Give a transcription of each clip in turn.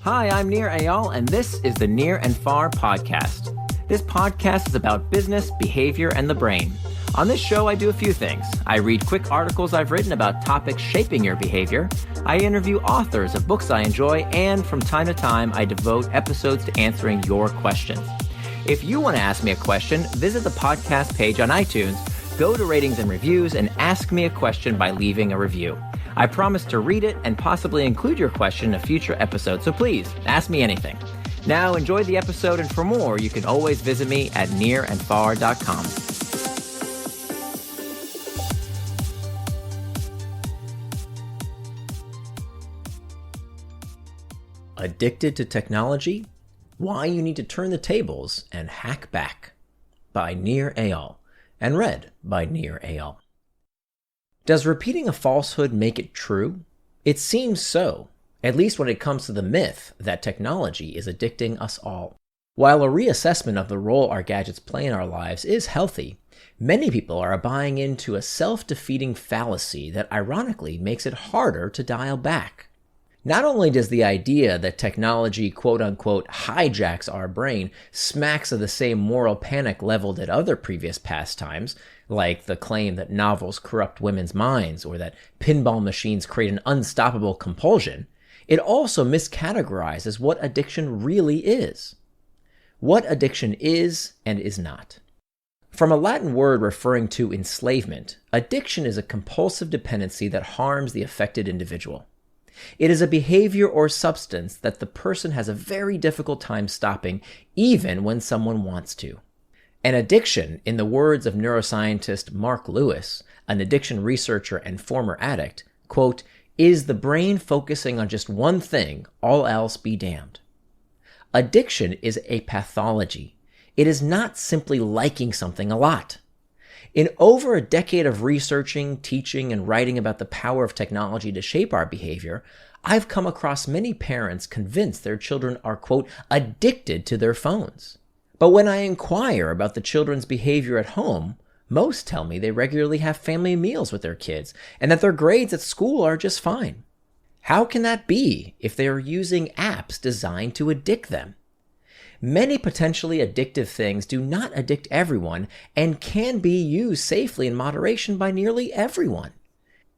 Hi, I'm Nir Eyal, and this is the Near and Far podcast. This podcast is about business, behavior, and the brain. On this show, I do a few things. I read quick articles I've written about topics shaping your behavior. I interview authors of books I enjoy, and from time to time, I devote episodes to answering your questions. If you want to ask me a question, visit the podcast page on iTunes, go to ratings and reviews, and ask me a question by leaving a review. I promise to read it and possibly include your question in a future episode, so please, ask me anything. Now, enjoy the episode, and for more, you can always visit me at nearandfar.com. Addicted to Technology? Why You Need to Turn the Tables and Hack Back by Nir Eyal, and read by Nir Eyal. Does repeating a falsehood make it true? It seems so, at least when it comes to the myth that technology is addicting us all. While a reassessment of the role our gadgets play in our lives is healthy, many people are buying into a self-defeating fallacy that ironically makes it harder to dial back. Not only does the idea that technology quote-unquote hijacks our brain smacks of the same moral panic leveled at other previous pastimes, like the claim that novels corrupt women's minds or that pinball machines create an unstoppable compulsion, it also miscategorizes what addiction really is. What addiction is and is not. From a Latin word referring to enslavement, addiction is a compulsive dependency that harms the affected individual. It is a behavior or substance that the person has a very difficult time stopping, even when someone wants to. An addiction, in the words of neuroscientist Mark Lewis, an addiction researcher and former addict, quote, is the brain focusing on just one thing, all else be damned. Addiction is a pathology. It is not simply liking something a lot. In over a decade of researching, teaching, and writing about the power of technology to shape our behavior, I've come across many parents convinced their children are, quote, addicted to their phones. But when I inquire about the children's behavior at home, most tell me they regularly have family meals with their kids and that their grades at school are just fine. How can that be if they are using apps designed to addict them? Many potentially addictive things do not addict everyone and can be used safely in moderation by nearly everyone.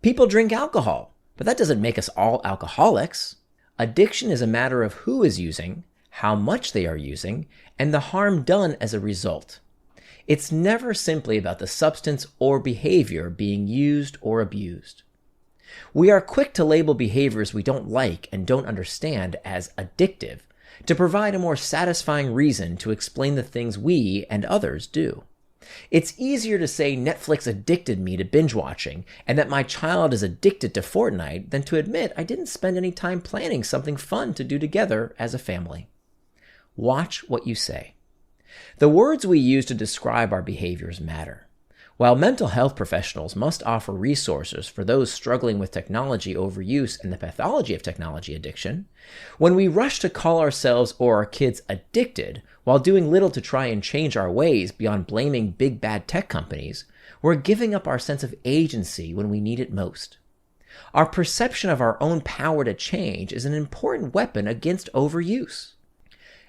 People drink alcohol, but that doesn't make us all alcoholics. Addiction is a matter of who is using, how much they are using, and the harm done as a result. It's never simply about the substance or behavior being used or abused. We are quick to label behaviors we don't like and don't understand as addictive, to provide a more satisfying reason to explain the things we and others do. It's easier to say Netflix addicted me to binge watching and that my child is addicted to Fortnite than to admit I didn't spend any time planning something fun to do together as a family. Watch what you say. The words we use to describe our behaviors matter. While mental health professionals must offer resources for those struggling with technology overuse and the pathology of technology addiction, when we rush to call ourselves or our kids addicted while doing little to try and change our ways beyond blaming big bad tech companies, we're giving up our sense of agency when we need it most. Our perception of our own power to change is an important weapon against overuse.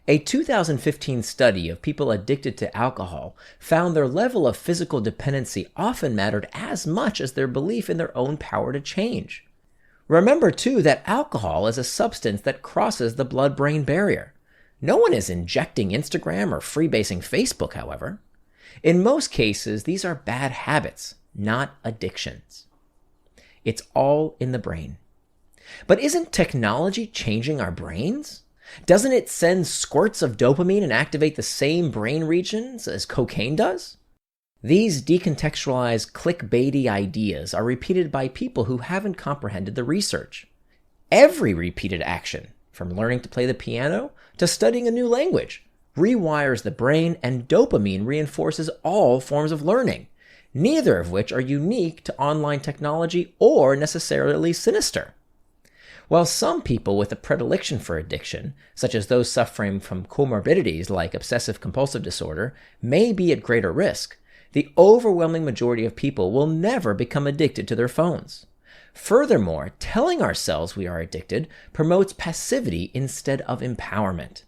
A 2015 study of people addicted to alcohol found their level of physical dependency often mattered as much as their belief in their own power to change. Remember, too, that alcohol is a substance that crosses the blood-brain barrier. No one is injecting Instagram or freebasing Facebook, however. In most cases, these are bad habits, not addictions. It's all in the brain. But isn't technology changing our brains? Doesn't it send squirts of dopamine and activate the same brain regions as cocaine does? These decontextualized clickbaity ideas are repeated by people who haven't comprehended the research. Every repeated action, from learning to play the piano to studying a new language, rewires the brain, and dopamine reinforces all forms of learning, neither of which are unique to online technology or necessarily sinister. While some people with a predilection for addiction, such as those suffering from comorbidities like obsessive-compulsive disorder, may be at greater risk, the overwhelming majority of people will never become addicted to their phones. Furthermore, telling ourselves we are addicted promotes passivity instead of empowerment.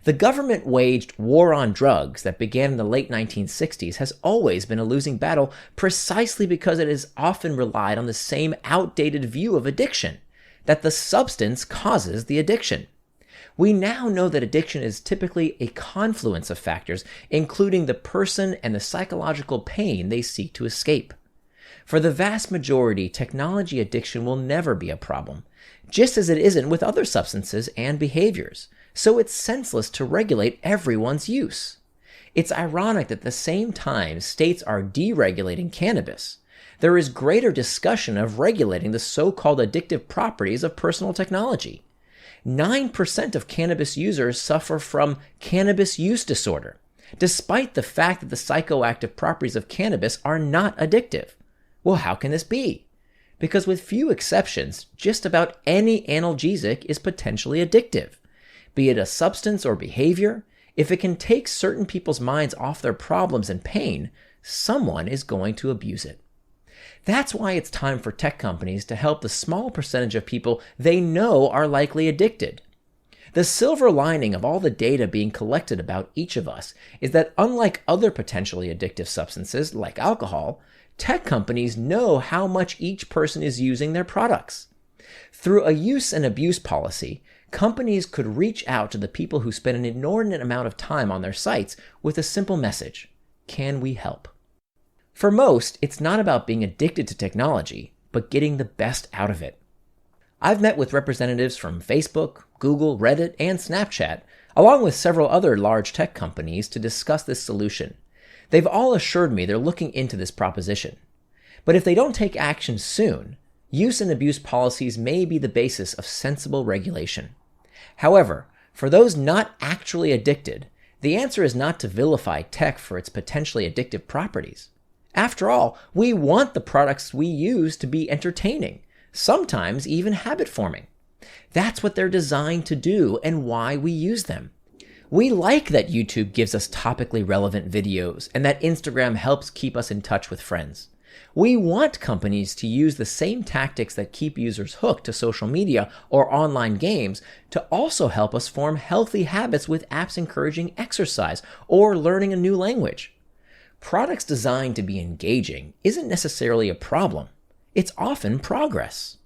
The government waged war on drugs that began in the late 1960s has always been a losing battle precisely because it has often relied on the same outdated view of addiction, that the substance causes the addiction. We now know that addiction is typically a confluence of factors, including the person and the psychological pain they seek to escape. For the vast majority, technology addiction will never be a problem, just as it isn't with other substances and behaviors, so it's senseless to regulate everyone's use. It's ironic that at the same time states are deregulating cannabis, there is greater discussion of regulating the so-called addictive properties of personal technology. 9% of cannabis users suffer from cannabis use disorder, despite the fact that the psychoactive properties of cannabis are not addictive. Well, how can this be? Because with few exceptions, just about any analgesic is potentially addictive. Be it a substance or behavior, if it can take certain people's minds off their problems and pain, someone is going to abuse it. That's why it's time for tech companies to help the small percentage of people they know are likely addicted. The silver lining of all the data being collected about each of us is that unlike other potentially addictive substances like alcohol, tech companies know how much each person is using their products. Through a use and abuse policy, companies could reach out to the people who spend an inordinate amount of time on their sites with a simple message: can we help? For most, it's not about being addicted to technology, but getting the best out of it. I've met with representatives from Facebook, Google, Reddit, and Snapchat, along with several other large tech companies to discuss this solution. They've all assured me they're looking into this proposition. But if they don't take action soon, use and abuse policies may be the basis of sensible regulation. However, for those not actually addicted, the answer is not to vilify tech for its potentially addictive properties. After all, we want the products we use to be entertaining, sometimes even habit-forming. That's what they're designed to do and why we use them. We like that YouTube gives us topically relevant videos and that Instagram helps keep us in touch with friends. We want companies to use the same tactics that keep users hooked to social media or online games to also help us form healthy habits with apps encouraging exercise or learning a new language. Products designed to be engaging isn't necessarily a problem. It's often progress.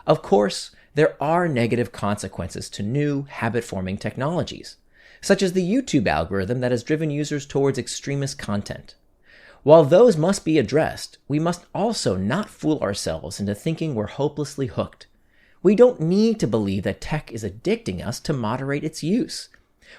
Of course, there are negative consequences to new habit-forming technologies, such as the YouTube algorithm that has driven users towards extremist content. While those must be addressed, we must also not fool ourselves into thinking we're hopelessly hooked. We don't need to believe that tech is addicting us to moderate its use.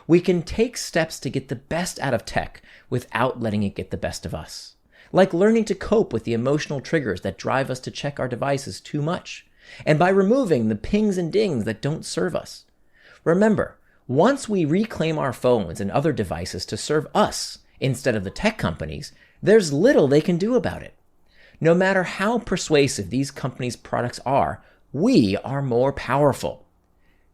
We can take steps to get the best out of tech without letting it get the best of us, like learning to cope with the emotional triggers that drive us to check our devices too much, and by removing the pings and dings that don't serve us. Remember, once we reclaim our phones and other devices to serve us instead of the tech companies, there's little they can do about it. No matter how persuasive these companies' products are, we are more powerful.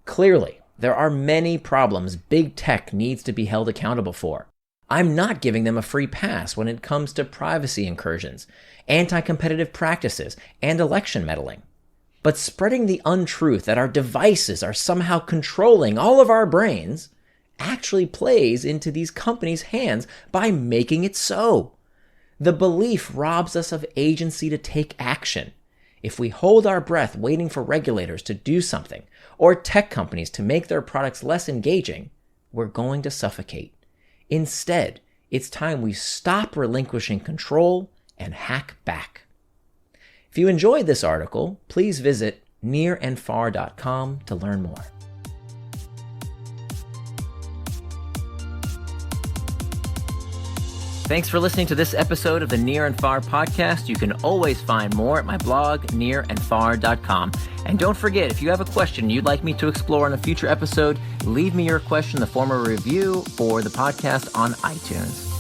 Clearly, there are many problems big tech needs to be held accountable for. I'm not giving them a free pass when it comes to privacy incursions, anti-competitive practices, and election meddling. But spreading the untruth that our devices are somehow controlling all of our brains actually plays into these companies' hands by making it so. The belief robs us of agency to take action. If we hold our breath waiting for regulators to do something, or tech companies to make their products less engaging, we're going to suffocate. Instead, it's time we stop relinquishing control and hack back. If you enjoyed this article, please visit nearandfar.com to learn more. Thanks for listening to this episode of the Near and Far podcast. You can always find more at my blog, nearandfar.com. And don't forget, if you have a question you'd like me to explore in a future episode, leave me your question in the form of a review for the podcast on iTunes.